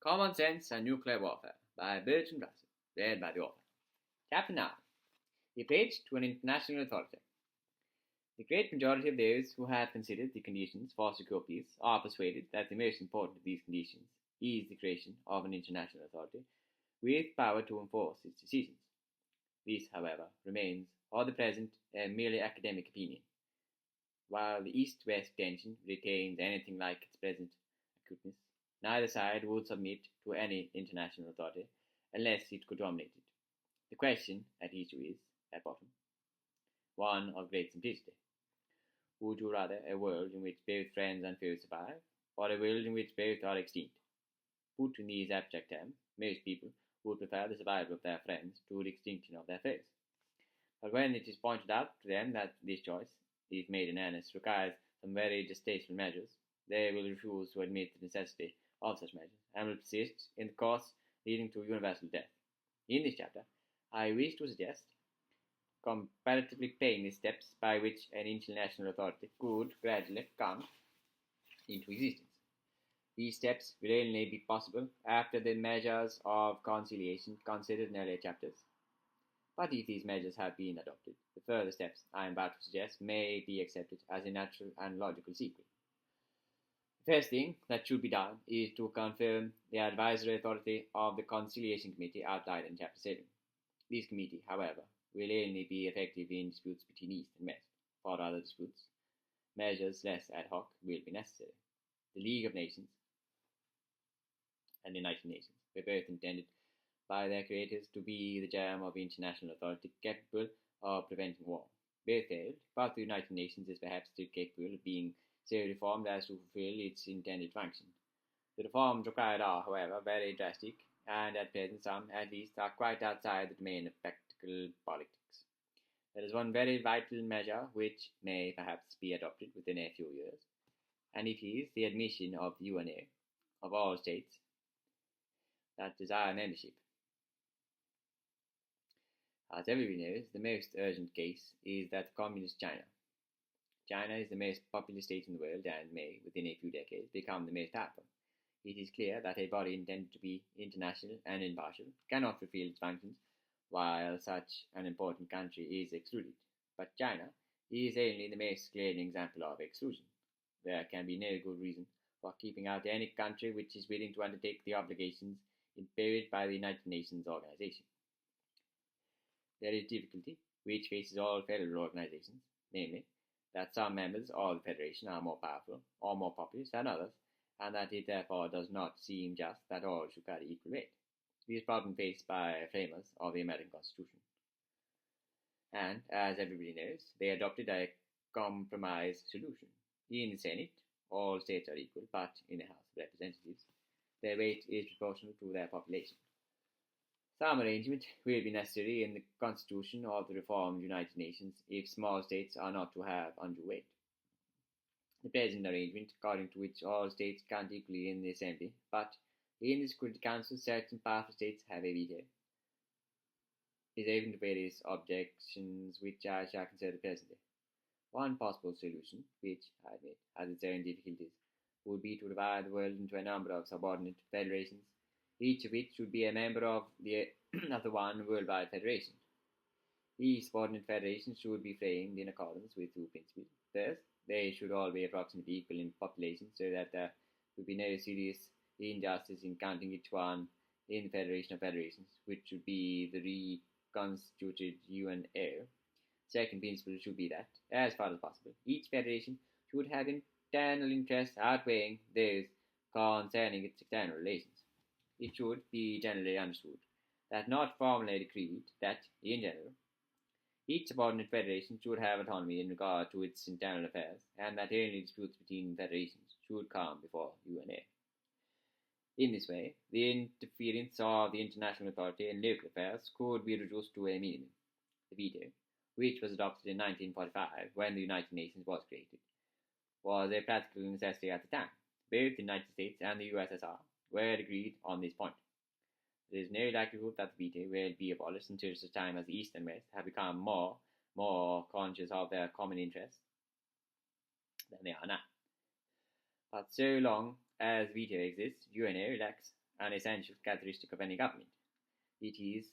Common Sense and Nuclear Warfare by Bertrand, read by the author. Chapter 9. The Approach to an International Authority. The great majority of those who have considered the conditions for secure peace are persuaded that the most important of these conditions is the creation of an international authority with power to enforce its decisions. This, however, remains, for the present, a merely academic opinion. While the East-West tension retains anything like its present acuteness, neither side would submit to any international authority unless it could dominate it. The question at issue is, at bottom, one of great simplicity. Would you rather a world in which both friends and foes survive, or a world in which both are extinct? Put in these abstract terms, most people would prefer the survival of their friends to the extinction of their foes. But when it is pointed out to them that this choice, if made in earnest, requires some very distasteful measures, they will refuse to admit the necessity of such measures, and will persist in the course leading to universal death. In this chapter, I wish to suggest comparatively plain steps by which an international authority could gradually come into existence. These steps will only be possible after the measures of conciliation considered in earlier chapters. But if these measures have been adopted, the further steps I am about to suggest may be accepted as a natural and logical sequel. The first thing that should be done is to confirm the advisory authority of the Conciliation Committee outlined in Chapter 7. This committee, however, will only be effective in disputes between East and West. For other disputes, measures less ad hoc will be necessary. The League of Nations and the United Nations were both intended by their creators to be the germ of international authority capable of preventing war. Both failed, but the United Nations is perhaps still capable of being so reformed as to fulfill its intended function. The reforms required are, however, very drastic, and at present some, at least, are quite outside the domain of practical politics. There is one very vital measure which may perhaps be adopted within a few years, and it is the admission of the UNA of all states that desire membership. As everybody knows, the most urgent case is that of Communist China. China is the most populous state in the world and may, within a few decades, become the most powerful. It is clear that a body intended to be international and impartial cannot fulfill its functions while such an important country is excluded. But China is only the most glaring example of exclusion. There can be no good reason for keeping out any country which is willing to undertake the obligations imposed by the United Nations organization. There is difficulty which faces all federal organizations, namely, that some members of the Federation are more powerful or more populous than others, and that it therefore does not seem just that all should carry equal weight. This problem faced by framers of the American Constitution. And, as everybody knows, they adopted a compromise solution. In the Senate, all states are equal, but in the House of Representatives, their weight is proportional to their population. Some arrangement will be necessary in the Constitution of the reformed United Nations if small states are not to have undue weight. The present arrangement, according to which all states count equally in the Assembly, but in the Security Council certain powerful states have a veto, is open to various objections which I shall consider presently. One possible solution, which, I admit, has its own difficulties, would be to divide the world into a number of subordinate federations, each of which should be a member of the one worldwide federation. These subordinate federations should be framed in accordance with two principles. First, they should all be approximately equal in population, so that there would be no serious injustice in counting each one in the Federation of Federations, which should be the reconstituted UNO. Second principle should be that, as far as possible, each federation should have internal interests outweighing those concerning its external relations. It should be generally understood that not formally decreed that, in general, each subordinate federation should have autonomy in regard to its internal affairs, and that only disputes between federations should come before UNA. In this way, the interference of the international authority in local affairs could be reduced to a minimum. The veto, which was adopted in 1945 when the United Nations was created, was a practical necessity at the time. Both the United States and the USSR were agreed on this point. There is no likelihood that the veto will be abolished until such time as the East and West have become more conscious of their common interests than they are now. But so long as veto exists, UNO lacks an essential characteristic of any government. It is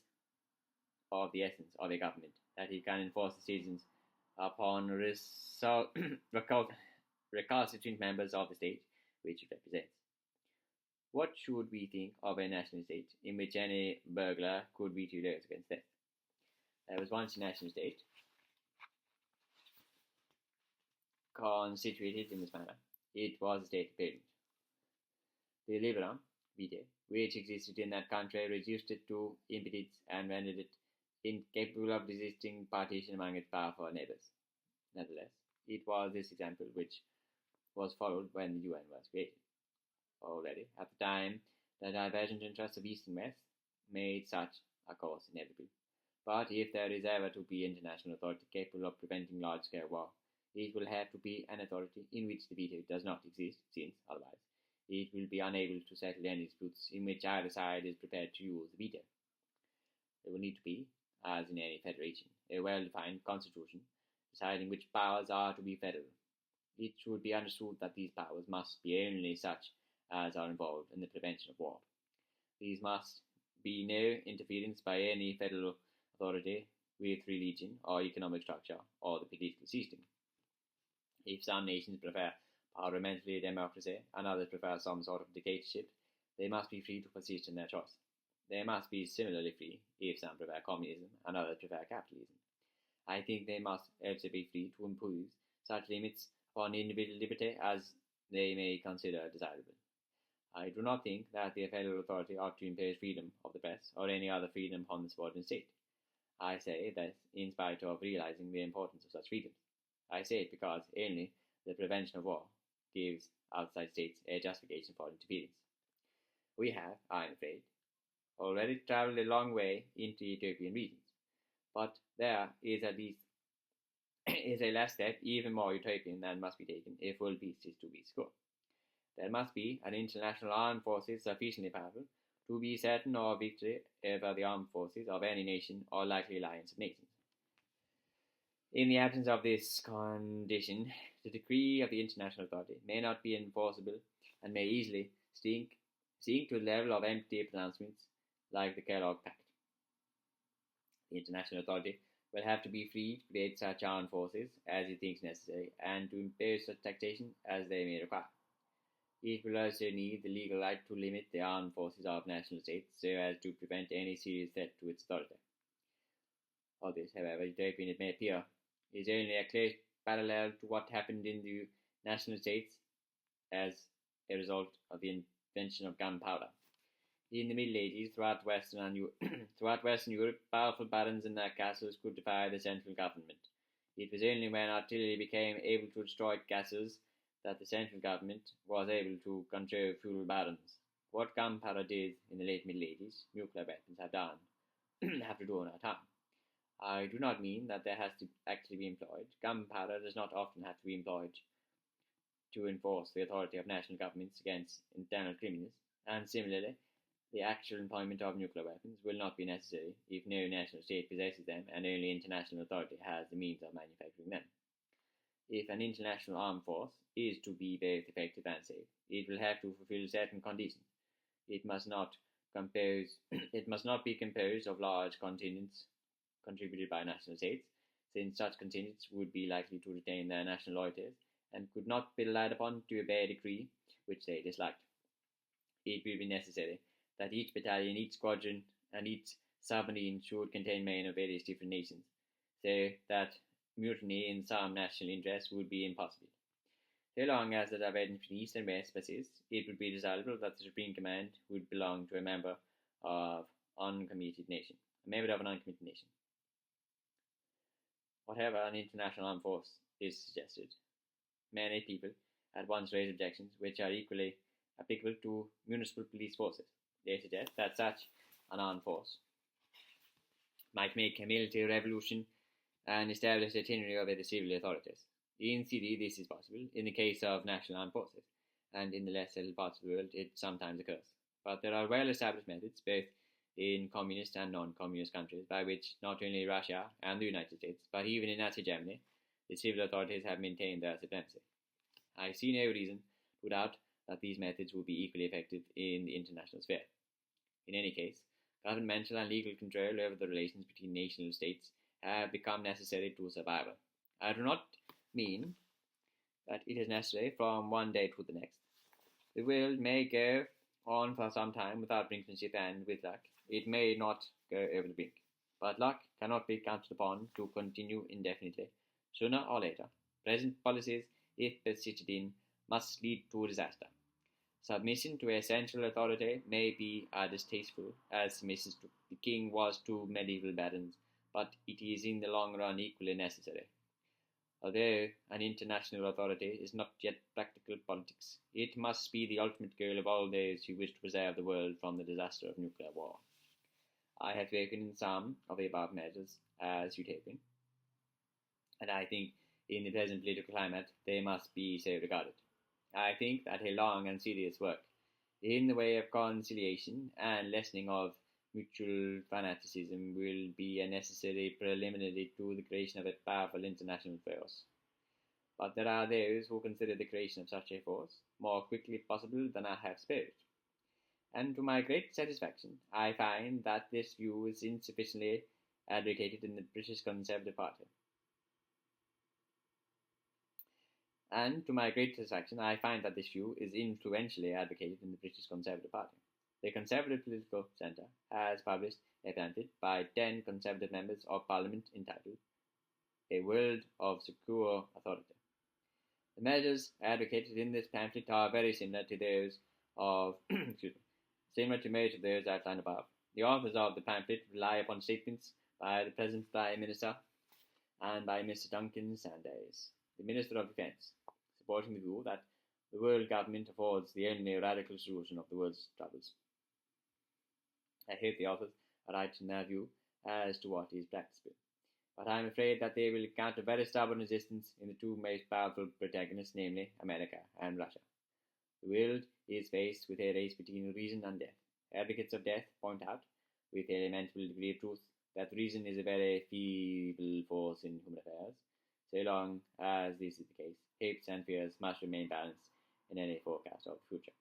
of the essence of a government that it can enforce the citizens upon recalcitrant members of the state which it represents. What should we think of a national state in which any burglar could beat 2 laws against death? There was once a national state constituted in this manner. It was a state of parent. The liberum vitae, which existed in that country, reduced it to impotence and rendered it incapable of resisting partition among its powerful neighbours. Nevertheless, it was this example which was followed when the UN was created. Already, at the time, the divergent interests of East and West made such a course inevitable. But if there is ever to be international authority capable of preventing large-scale war, it will have to be an authority in which the veto does not exist, since, otherwise, it will be unable to settle any disputes in which either side is prepared to use the veto. There will need to be, as in any federation, a well-defined constitution deciding which powers are to be federal. It should be understood that these powers must be only such as are involved in the prevention of war. These must be no interference by any federal authority with religion or economic structure or the political system. If some nations prefer parliamentary democracy and others prefer some sort of dictatorship, they must be free to persist in their choice. They must be similarly free if some prefer communism and others prefer capitalism. I think they must also be free to impose such limits upon individual liberty as they may consider desirable. I do not think that the federal authority ought to impose freedom of the press or any other freedom upon the subordinate state. I say that in spite of realizing the importance of such freedoms. I say it because only the prevention of war gives outside states a justification for interference. We have, I am afraid, already travelled a long way into utopian regions, but there is at least a last step even more utopian than must be taken if world peace is to be secured. There must be an international armed forces sufficiently powerful to be certain of victory over the armed forces of any nation or likely alliance of nations. In the absence of this condition, the decree of the international authority may not be enforceable and may easily sink to the level of empty pronouncements like the Kellogg Pact. The international authority will have to be free to create such armed forces as it thinks necessary and to impose such taxation as they may require. It will also need the legal right to limit the armed forces of national states so as to prevent any serious threat to its authority. All this, however utopian it may appear, is only a close parallel to what happened in the national states as a result of the invention of gunpowder. In the Middle Ages, throughout Western Europe, powerful barons and their castles could defy the central government. It was only when artillery became able to destroy castles that the central government was able to control feudal barons. What gunpowder did in the late Middle Ages, nuclear weapons have to do in our time. I do not mean that there has to actually be employed. Gunpowder does not often have to be employed to enforce the authority of national governments against internal criminals, and similarly, the actual employment of nuclear weapons will not be necessary if no national state possesses them and only international authority has the means of manufacturing them. If an international armed force is to be both effective and safe, it will have to fulfill certain conditions. It must not be composed of large contingents contributed by national states, since such contingents would be likely to retain their national loyalties and could not be relied upon to obey a decree which they disliked. It will be necessary that each battalion, each squadron, and each submarine should contain men of various different nations, so that mutiny in some national interest would be impossible. So long as the divergence between East and West persists, it would be desirable that the supreme command would belong to a member of an uncommitted nation. Whatever an international armed force is suggested, many people at once raise objections which are equally applicable to municipal police forces. They suggest that such an armed force might make a military revolution and establish a tyranny over the civil authorities. In theory, this is possible in the case of national armed forces, and in the less settled parts of the world it sometimes occurs. But there are well-established methods, both in communist and non-communist countries, by which not only Russia and the United States, but even in Nazi Germany, the civil authorities have maintained their supremacy. I see no reason to doubt that these methods would be equally effective in the international sphere. In any case, governmental and legal control over the relations between national states have become necessary to survival. I do not mean that it is necessary from one day to the next. The world may go on for some time without brinkmanship, and with luck, it may not go over the brink. But luck cannot be counted upon to continue indefinitely. Sooner or later, present policies, if persisted in, must lead to disaster. Submission to a central authority may be as distasteful as submission to the king was to medieval barons, but it is in the long run equally necessary. Although an international authority is not yet practical politics, it must be the ultimate goal of all those who wish to preserve the world from the disaster of nuclear war. I have spoken in some of the above measures as utopian, and I think in the present political climate they must be so regarded. I think that a long and serious work in the way of conciliation and lessening of mutual fanaticism will be a necessary preliminary to the creation of a powerful international force. But there are those who consider the creation of such a force more quickly possible than I have supposed. And to my great satisfaction, I find that this view is insufficiently advocated in the British Conservative Party. And to my great satisfaction, I find that this view is influentially advocated in the British Conservative Party. The Conservative Political Centre has published a pamphlet by 10 Conservative members of Parliament entitled A World of Secure Authority. The measures advocated in this pamphlet are very similar to those of similar to most of those outlined above. The authors of the pamphlet rely upon statements by the present Prime Minister and by Mr. Duncan Sandys, the Minister of Defence, supporting the view that the world government affords the only radical solution of the world's troubles. I hope the authors are right in their view as to what is practicable, but I am afraid that they will encounter very stubborn resistance in the two most powerful protagonists, namely America and Russia. The world is faced with a race between reason and death. Advocates of death point out, with a lamentable degree of truth, that reason is a very feeble force in human affairs. So long as this is the case, hopes and fears must remain balanced in any forecast of the future.